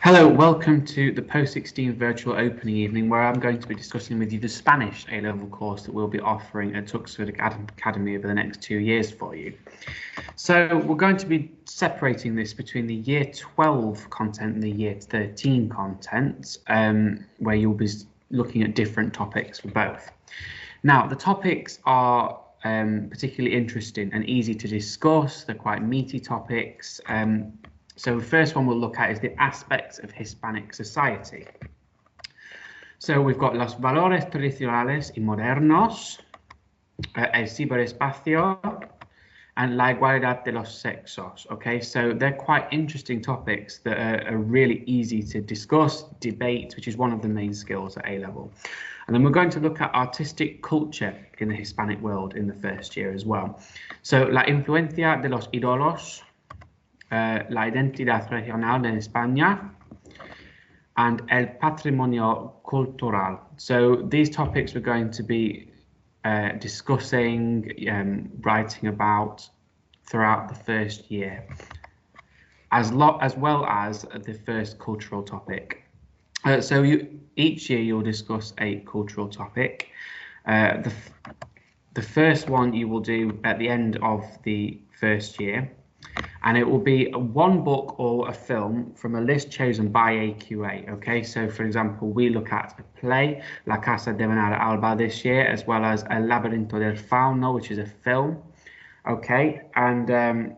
Hello, welcome to the Post-16 virtual opening evening where I'm going to be discussing with you the Spanish A-level course that we'll be offering at Tuxford Academy over the next 2 years for you. So we're going to be separating this between the Year 12 content and the Year 13 content, where you'll be looking at different topics for both. Now, the topics are particularly interesting and easy to discuss. They're quite meaty topics. So the first one we'll look at is the aspects of Hispanic society. So we've got los valores tradicionales y modernos, el ciberespacio, and la igualdad de los sexos. Okay, so they're quite interesting topics that are really easy to discuss, debate, which is one of the main skills at A-level. And then we're going to look at artistic culture in the Hispanic world in the first year as well. So la influencia de los ídolos, la identidad regional en España, and el patrimonio cultural. So these topics we're going to be discussing, writing about throughout the first year, as well as the first cultural topic. So each year you'll discuss a cultural topic. The first one you will do at the end of the first year, and it will be one book or a film from a list chosen by AQA. Okay, so for example, we look at a play, La Casa de Bernarda Alba this year, as well as El Laberinto del Fauno, which is a film. Okay, and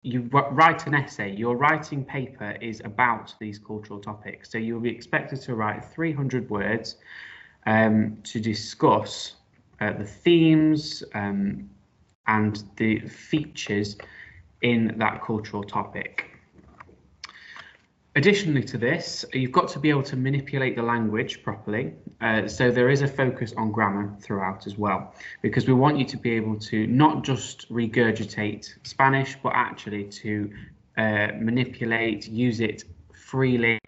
you write an essay. Your writing paper is about these cultural topics. So you'll be expected to write 300 words to discuss the themes and the features in that cultural topic. Additionally to this, you've got to be able to manipulate the language properly. So there is a focus on grammar throughout as well, because we want you to be able to not just regurgitate Spanish, but actually to manipulate, use it freely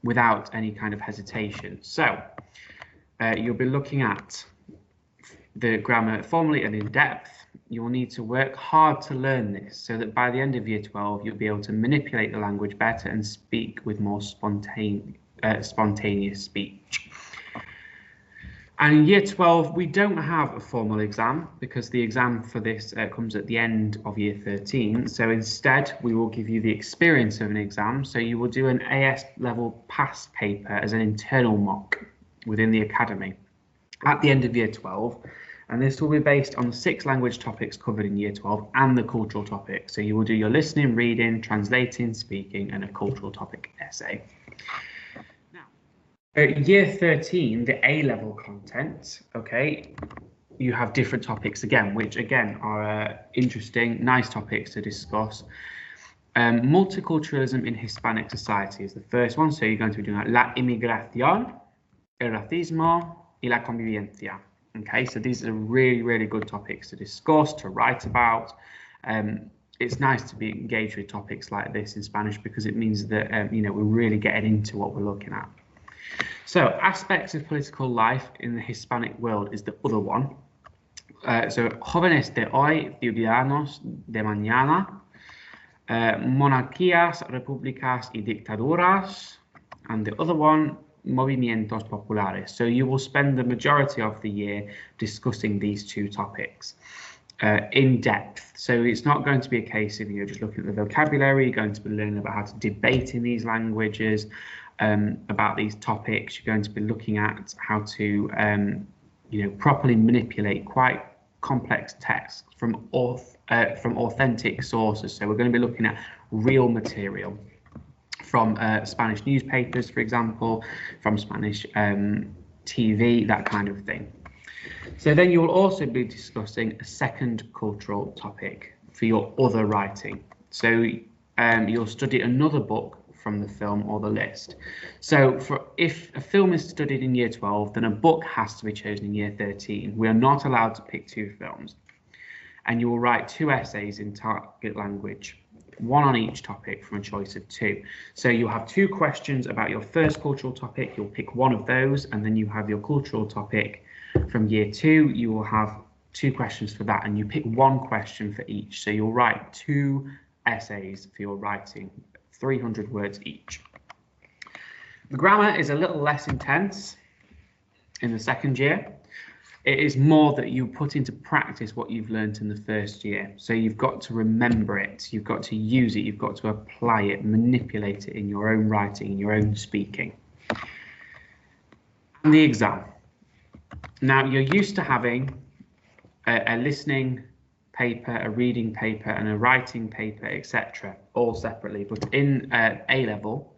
without any kind of hesitation. So you'll be looking at the grammar formally and in depth. You'll need to work hard to learn this so that by the end of Year 12, you'll be able to manipulate the language better and speak with more spontaneous speech. And in Year 12, we don't have a formal exam because the exam for this comes at the end of Year 13. So instead, we will give you the experience of an exam. So you will do an AS level pass paper as an internal mock within the academy at the end of Year 12. And this will be based on the 6 language topics covered in Year 12 and the cultural topic. So you will do your listening, reading, translating, speaking, and a cultural topic essay. Now, Year 13, the A-level content, okay, you have different topics again, which again are interesting, nice topics to discuss. Multiculturalism in Hispanic society is the first one. So you're going to be doing la inmigración, el racismo, y la convivencia. Okay, so these are really, really good topics to discuss, to write about. It's nice to be engaged with topics like this in Spanish because it means that we're really getting into what we're looking at. So aspects of political life in the Hispanic world is the other one. So jóvenes de hoy, ciudadanos de mañana, monarquías, repúblicas y dictaduras, and the other one, movimientos populares. So you will spend the majority of the year discussing these two topics in depth. So it's not going to be a case of just looking at the vocabulary. You're going to be learning about how to debate in these languages, about these topics. You're going to be looking at how to properly manipulate quite complex texts from authentic sources. So we're going to be looking at real material from Spanish newspapers, for example, from Spanish TV, that kind of thing. So then you will also be discussing a second cultural topic for your other writing. So you'll study another book from the film or the list. So if a film is studied in Year 12, then a book has to be chosen in Year 13. We are not allowed to pick 2 films. And you will write 2 essays in target language, 1 on each topic from a choice of 2. So you'll have 2 questions about your first cultural topic. You'll pick one of those, and then you have your cultural topic from Year 2. You will have 2 questions for that, and you pick 1 question for each. So you'll write 2 essays for your writing 300 words each. The grammar is a little less intense in the second year. It is more that you put into practice what you've learned in the first year. So you've got to remember it, you've got to use it, you've got to apply it, manipulate it in your own writing, in your own speaking. And the exam. Now, you're used to having a listening paper, a reading paper, and a writing paper, etc., all separately. But in A-level,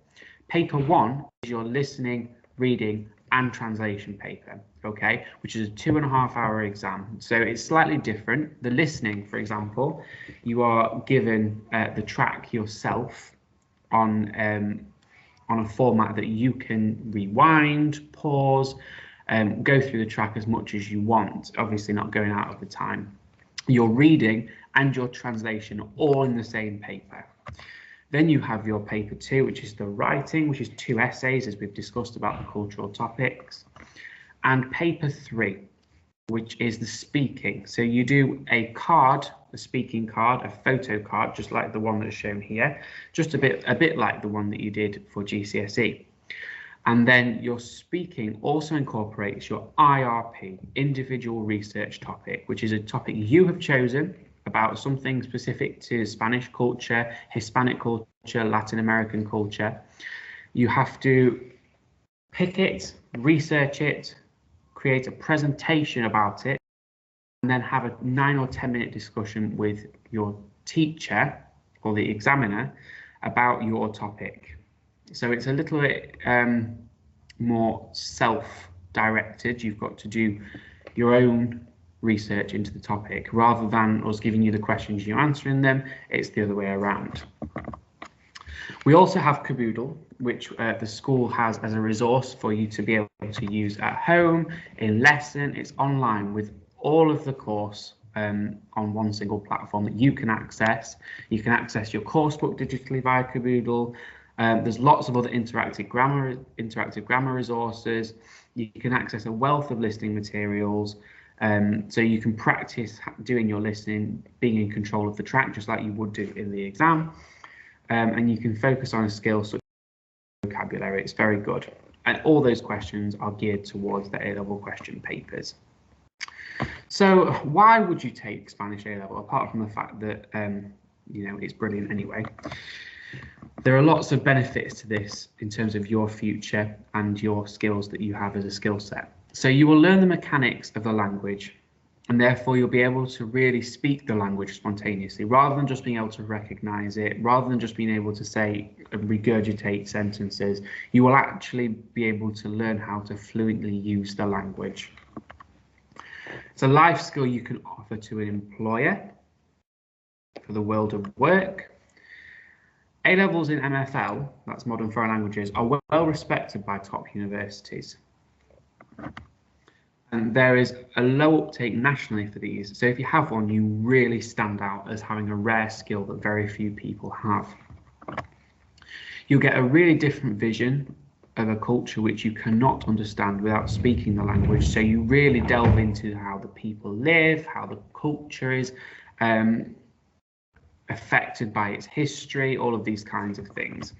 paper 1 is your listening, reading, and translation paper, okay, which is a 2.5-hour exam. So it's slightly different. The listening, for example, you are given the track yourself on a format that you can rewind, pause, go through the track as much as you want, obviously not going out of the time. Your reading and your translation are all in the same paper. Then you have your paper 2, which is the writing, which is 2 essays, as we've discussed about the cultural topics. And paper 3, which is the speaking. So you do a card, a speaking card, a photo card, just like the one that's shown here, just a bit like the one that you did for GCSE. And then your speaking also incorporates your IRP, individual research topic, which is a topic you have chosen about something specific to Spanish culture, Hispanic culture, Latin American culture. You have to pick it, research it, create a presentation about it, and then have a 9 or 10 minute discussion with your teacher or the examiner about your topic. So it's a little bit more self-directed. You've got to do your own research into the topic rather than us giving you the questions, you answering them. It's the other way around. We also have Caboodle, which the school has as a resource for you to be able to use at home, in lesson. It's online with all of the course on one single platform that you can access. You can access your coursebook digitally via Caboodle. There's lots of other interactive grammar resources. You can access a wealth of listening materials. So you can practice doing your listening, being in control of the track, just like you would do in the exam. And you can focus on a skill such as vocabulary. It's very good. And all those questions are geared towards the A-level question papers. So why would you take Spanish A-level, apart from the fact that, you know, it's brilliant anyway? There are lots of benefits to this in terms of your future and your skills that you have as a skill set. So you will learn the mechanics of the language, and therefore you'll be able to really speak the language spontaneously, rather than just being able to recognize it, rather than just being able to say and regurgitate sentences. You will actually be able to learn how to fluently use the language. It's a life skill you can offer to an employer for the world of work. A-levels in MFL, that's Modern Foreign Languages, are well respected by top universities. And there is a low uptake nationally for these. So if you have one, you really stand out as having a rare skill that very few people have. You'll get a really different vision of a culture which you cannot understand without speaking the language. So you really delve into how the people live, how the culture is affected by its history, all of these kinds of things.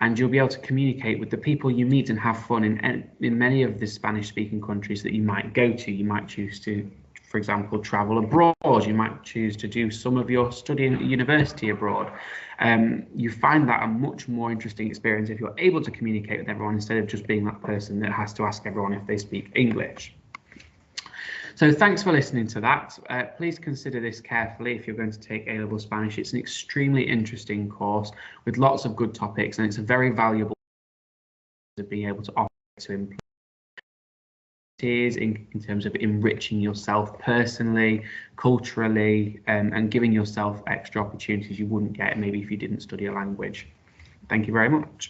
And you'll be able to communicate with the people you meet and have fun in many of the Spanish-speaking countries that you might go to. You might choose to, for example, travel abroad. You might choose to do some of your studying at university abroad. You find that a much more interesting experience if you're able to communicate with everyone instead of just being that person that has to ask everyone if they speak English. So thanks for listening to that. Please consider this carefully if you're going to take A-level Spanish. It's an extremely interesting course with lots of good topics, and it's a very valuable to being able to offer to employees in terms of enriching yourself personally, culturally, and giving yourself extra opportunities you wouldn't get maybe if you didn't study a language. Thank you very much.